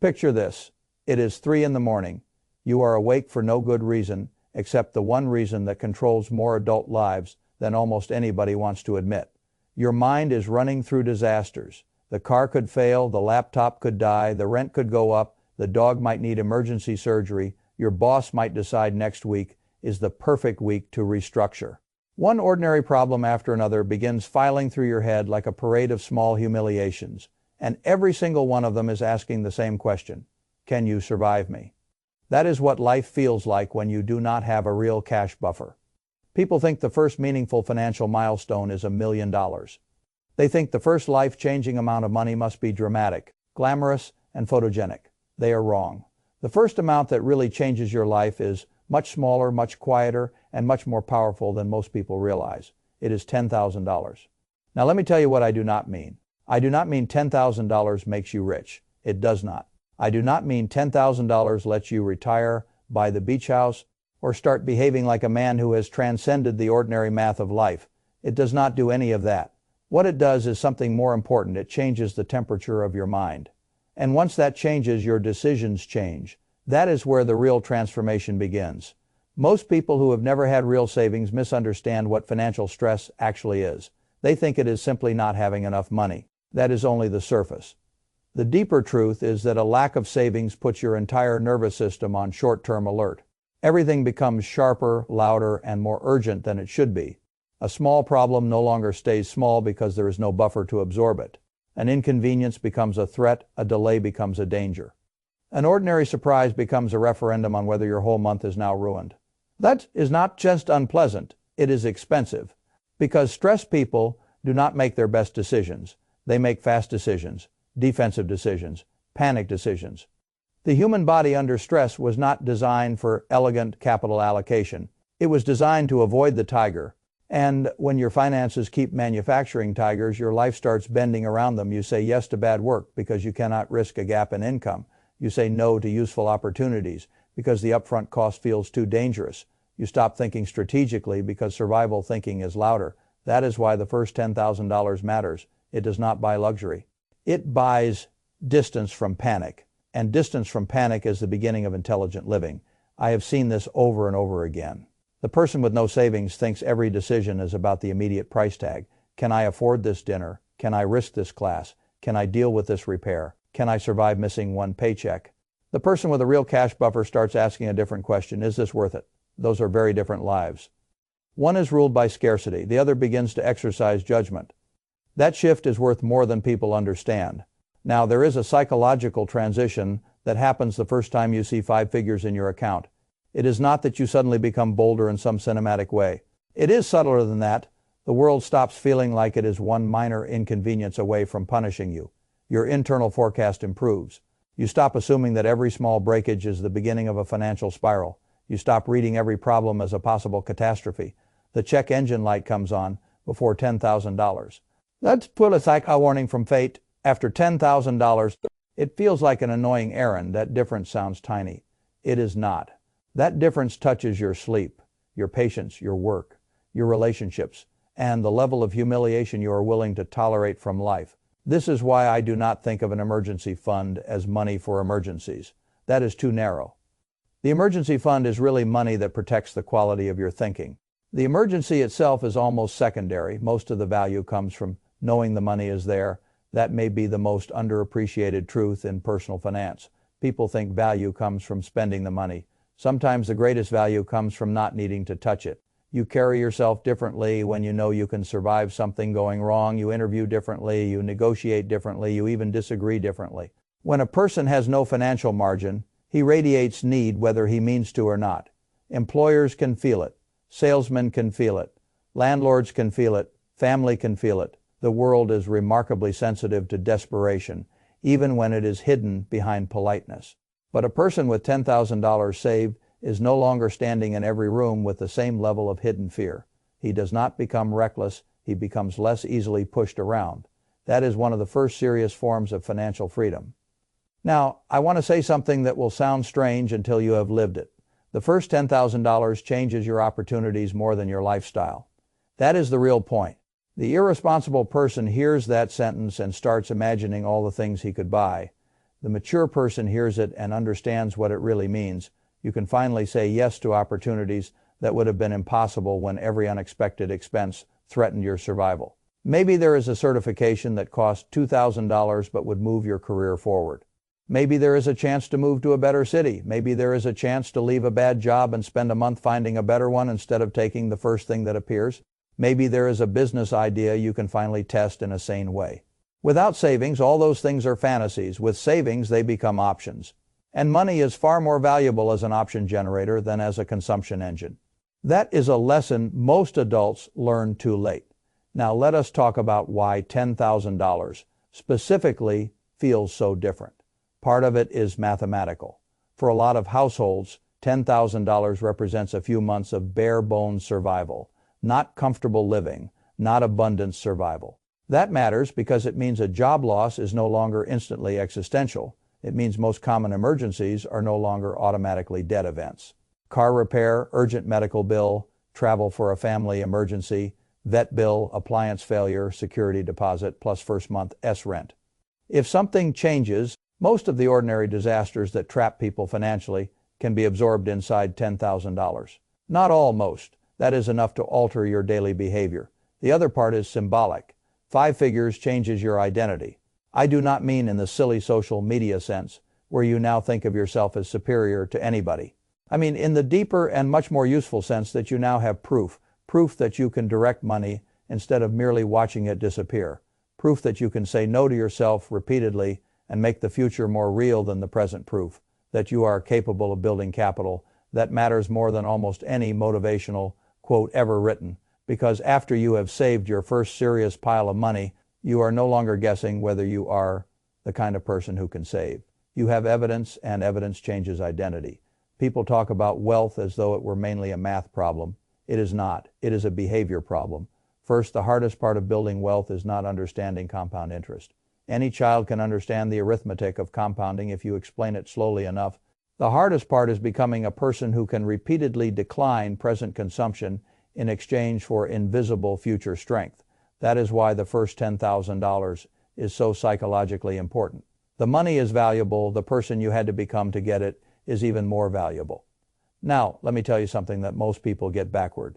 Picture this. It is 3 in the morning. You are awake for no good reason, except the one reason that controls more adult lives than almost anybody wants to admit. Your mind is running through disasters. The car could fail, the laptop could die, the rent could go up, the dog might need emergency surgery, your boss might decide next week is the perfect week to restructure. One ordinary problem after another begins filing through your head like a parade of small humiliations, and every single one of them is asking the same question: can you survive me? That is what life feels like when you do not have a real cash buffer. People think the first meaningful financial milestone is $1 million. They think the first life-changing amount of money must be dramatic, glamorous, and photogenic. They are wrong. The first amount that really changes your life is much smaller, much quieter, and much more powerful than most people realize. It is $10,000. Now let me tell you what I do not mean. I do not mean $10,000 makes you rich. It does not. I do not mean $10,000 lets you retire, buy the beach house, or start behaving like a man who has transcended the ordinary math of life. It does not do any of that. What it does is something more important. It changes the temperature of your mind. And once that changes, your decisions change. That is where the real transformation begins. Most people who have never had real savings misunderstand what financial stress actually is. They think it is simply not having enough money. That is only the surface. The deeper truth is that a lack of savings puts your entire nervous system on short-term alert. Everything becomes sharper, louder, and more urgent than it should be. A small problem no longer stays small because there is no buffer to absorb it. An inconvenience becomes a threat, a delay becomes a danger. An ordinary surprise becomes a referendum on whether your whole month is now ruined. That is not just unpleasant, it is expensive. Because stressed people do not make their best decisions. They make fast decisions, defensive decisions, panic decisions. The human body under stress was not designed for elegant capital allocation. It was designed to avoid the tiger. And when your finances keep manufacturing tigers, your life starts bending around them. You say yes to bad work because you cannot risk a gap in income. You say no to useful opportunities because the upfront cost feels too dangerous. You stop thinking strategically because survival thinking is louder. That is why the first $10,000 matters. It does not buy luxury. It buys distance from panic. And distance from panic is the beginning of intelligent living. I have seen this over and over again. The person with no savings thinks every decision is about the immediate price tag. Can I afford this dinner? Can I risk this class? Can I deal with this repair? Can I survive missing one paycheck? The person with a real cash buffer starts asking a different question. Is this worth it? Those are very different lives. One is ruled by scarcity. The other begins to exercise judgment. That shift is worth more than people understand. Now, there is a psychological transition that happens the first time you see 5 figures in your account. It is not that you suddenly become bolder in some cinematic way. It is subtler than that. The world stops feeling like it is one minor inconvenience away from punishing you. Your internal forecast improves. You stop assuming that every small breakage is the beginning of a financial spiral. You stop reading every problem as a possible catastrophe. The check engine light comes on before $10,000. Let's pull a psycho warning from fate. After $10,000, it feels like an annoying errand. That difference sounds tiny. It is not. That difference touches your sleep, your patience, your work, your relationships, and the level of humiliation you are willing to tolerate from life. This is why I do not think of an emergency fund as money for emergencies. That is too narrow. The emergency fund is really money that protects the quality of your thinking. The emergency itself is almost secondary. Most of the value comes from knowing the money is there. That may be the most underappreciated truth in personal finance. People think value comes from spending the money. Sometimes the greatest value comes from not needing to touch it. You carry yourself differently when you know you can survive something going wrong. You interview differently. You negotiate differently. You even disagree differently. When a person has no financial margin, he radiates need whether he means to or not. Employers can feel it. Salesmen can feel it. Landlords can feel it. Family can feel it. The world is remarkably sensitive to desperation, even when it is hidden behind politeness. But a person with $10,000 saved is no longer standing in every room with the same level of hidden fear. He does not become reckless. He becomes less easily pushed around. That is one of the first serious forms of financial freedom. Now, I want to say something that will sound strange until you have lived it. The first $10,000 changes your opportunities more than your lifestyle. That is the real point. The irresponsible person hears that sentence and starts imagining all the things he could buy. The mature person hears it and understands what it really means. You can finally say yes to opportunities that would have been impossible when every unexpected expense threatened your survival. Maybe there is a certification that costs $2,000 but would move your career forward. Maybe there is a chance to move to a better city. Maybe there is a chance to leave a bad job and spend a month finding a better one instead of taking the first thing that appears. Maybe there is a business idea you can finally test in a sane way. Without savings, all those things are fantasies. With savings, they become options. And money is far more valuable as an option generator than as a consumption engine. That is a lesson most adults learn too late. Now let us talk about why $10,000 specifically feels so different. Part of it is mathematical. For a lot of households, $10,000 represents a few months of bare-bones survival, not comfortable living, not abundance survival. That matters because it means a job loss is no longer instantly existential. It means most common emergencies are no longer automatically dead events. Car repair, urgent medical bill, travel for a family emergency, vet bill, appliance failure, security deposit, plus first month rent. If something changes, most of the ordinary disasters that trap people financially can be absorbed inside $10,000. Not all, most. That is enough to alter your daily behavior. The other part is symbolic. 5 figures changes your identity. I do not mean in the silly social media sense, where you now think of yourself as superior to anybody. I mean in the deeper and much more useful sense that you now have proof that you can direct money instead of merely watching it disappear, proof that you can say no to yourself repeatedly and make the future more real than the present, proof that you are capable of building capital that matters more than almost any motivational quote ever written, because after you have saved your first serious pile of money, you are no longer guessing whether you are the kind of person who can save. You have evidence, and evidence changes identity. People talk about wealth as though it were mainly a math problem. It is not. It is a behavior problem. First, the hardest part of building wealth is not understanding compound interest. Any child can understand the arithmetic of compounding if you explain it slowly enough. The hardest part is becoming a person who can repeatedly decline present consumption in exchange for invisible future strength. That is why the first $10,000 is so psychologically important. The money is valuable. The person you had to become to get it is even more valuable. Now, let me tell you something that most people get backward.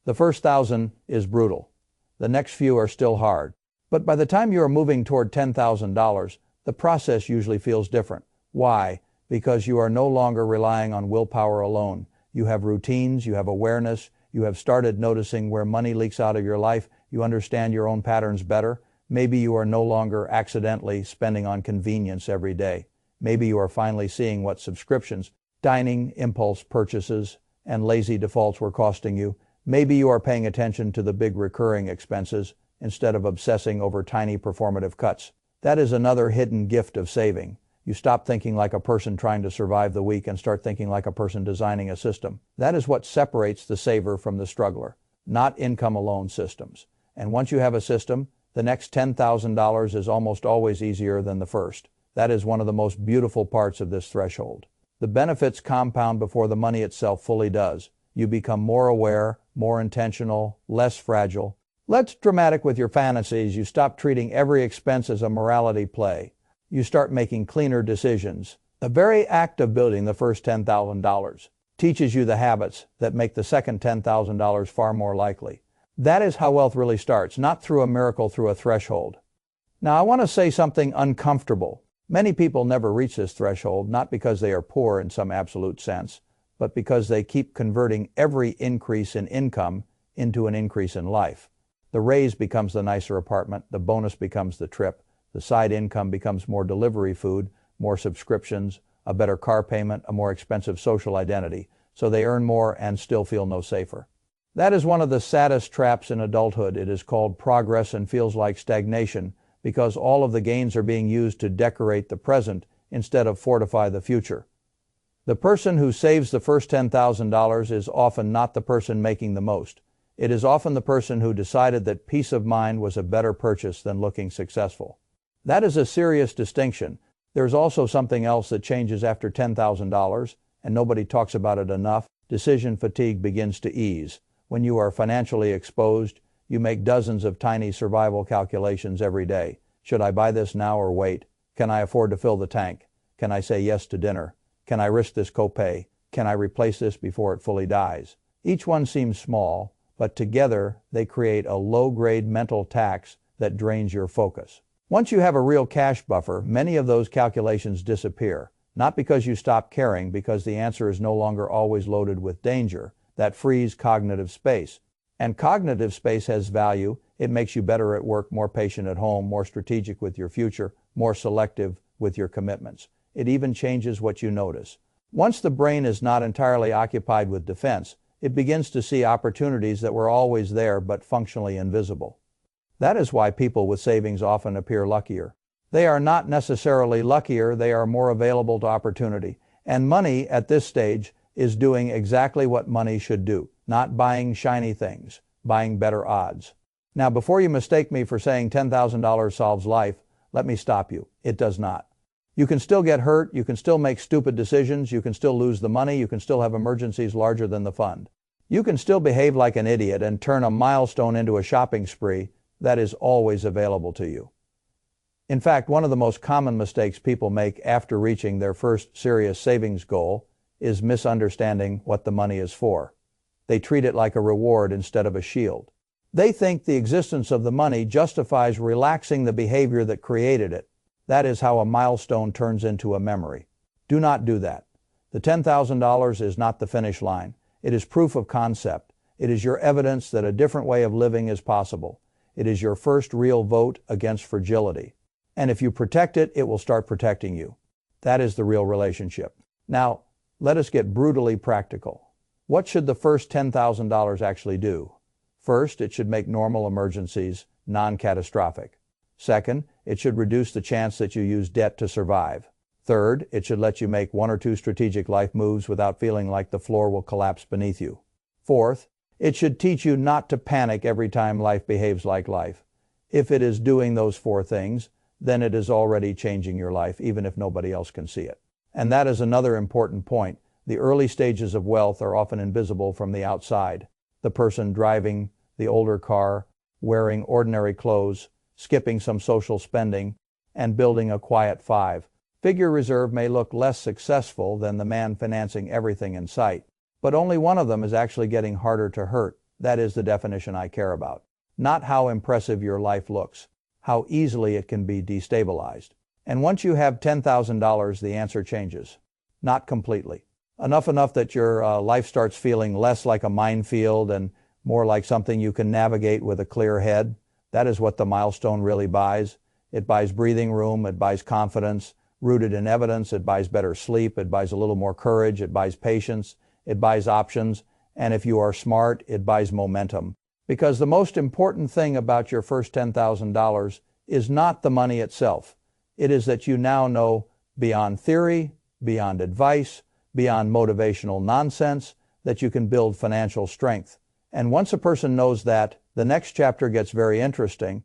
The first 1,000 is brutal. The next few are still hard. But by the time you are moving toward $10,000, the process usually feels different. Why? Because you are no longer relying on willpower alone. You have routines, you have awareness, you have started noticing where money leaks out of your life, you understand your own patterns better. Maybe you are no longer accidentally spending on convenience every day. Maybe you are finally seeing what subscriptions, dining, impulse purchases, and lazy defaults were costing you. Maybe you are paying attention to the big recurring expenses instead of obsessing over tiny performative cuts. That is another hidden gift of saving. You stop thinking like a person trying to survive the week and start thinking like a person designing a system. That is what separates the saver from the struggler, not income alone systems. And once you have a system, the next $10,000 is almost always easier than the first. That is one of the most beautiful parts of this threshold. The benefits compound before the money itself fully does. You become more aware, more intentional, less fragile. Less dramatic with your fantasies. You stop treating every expense as a morality play. You start making cleaner decisions. The very act of building the first $10,000 teaches you the habits that make the second $10,000 far more likely. That is how wealth really starts, not through a miracle, through a threshold. Now, I want to say something uncomfortable. Many people never reach this threshold, not because they are poor in some absolute sense, but because they keep converting every increase in income into an increase in life. The raise becomes the nicer apartment, the bonus becomes the trip, the side income becomes more delivery food, more subscriptions, a better car payment, a more expensive social identity, so they earn more and still feel no safer. That is one of the saddest traps in adulthood. It is called progress and feels like stagnation because all of the gains are being used to decorate the present instead of fortify the future. The person who saves the first $10,000 is often not the person making the most. It is often the person who decided that peace of mind was a better purchase than looking successful. That is a serious distinction. There's also something else that changes after $10,000, and nobody talks about it enough. Decision fatigue begins to ease. When you are financially exposed, you make dozens of tiny survival calculations every day. Should I buy this now or wait? Can I afford to fill the tank? Can I say yes to dinner? Can I risk this copay? Can I replace this before it fully dies? Each one seems small, but together they create a low-grade mental tax that drains your focus. Once you have a real cash buffer, many of those calculations disappear. Not because you stop caring, because the answer is no longer always loaded with danger. That frees cognitive space. And cognitive space has value. It makes you better at work, more patient at home, more strategic with your future, more selective with your commitments. It even changes what you notice. Once the brain is not entirely occupied with defense, it begins to see opportunities that were always there but functionally invisible. That is why people with savings often appear luckier. They are not necessarily luckier, they are more available to opportunity. And money at this stage is doing exactly what money should do, not buying shiny things, buying better odds. Now, before you mistake me for saying $10,000 solves life, let me stop you. It does not. You can still get hurt, you can still make stupid decisions, you can still lose the money, you can still have emergencies larger than the fund. You can still behave like an idiot and turn a milestone into a shopping spree. That is always available to you. In fact, one of the most common mistakes people make after reaching their first serious savings goal is misunderstanding what the money is for. They treat it like a reward instead of a shield. They think the existence of the money justifies relaxing the behavior that created it. That is how a milestone turns into a memory. Do not do that. The $10,000 is not the finish line. It is proof of concept. It is your evidence that a different way of living is possible. It is your first real vote against fragility. And if you protect it, it will start protecting you. That is the real relationship. Now, let us get brutally practical. What should the first $10,000 actually do? First, it should make normal emergencies non-catastrophic. Second, it should reduce the chance that you use debt to survive. Third, it should let you make one or two strategic life moves without feeling like the floor will collapse beneath you. Fourth, it should teach you not to panic every time life behaves like life. If it is doing those four things, then it is already changing your life, even if nobody else can see it. And that is another important point. The early stages of wealth are often invisible from the outside. The person driving the older car, wearing ordinary clothes, skipping some social spending, and building a quiet five-figure reserve may look less successful than the man financing everything in sight. But only one of them is actually getting harder to hurt. That is the definition I care about. Not how impressive your life looks, how easily it can be destabilized. And once you have $10,000, the answer changes. Not completely. Enough that your life starts feeling less like a minefield and more like something you can navigate with a clear head. That is what the milestone really buys. It buys breathing room, it buys confidence, rooted in evidence, it buys better sleep, it buys a little more courage, it buys patience, it buys options, and if you are smart, it buys momentum. Because the most important thing about your first $10,000 is not the money itself. It is that you now know beyond theory, beyond advice, beyond motivational nonsense, that you can build financial strength. And once a person knows that, the next chapter gets very interesting.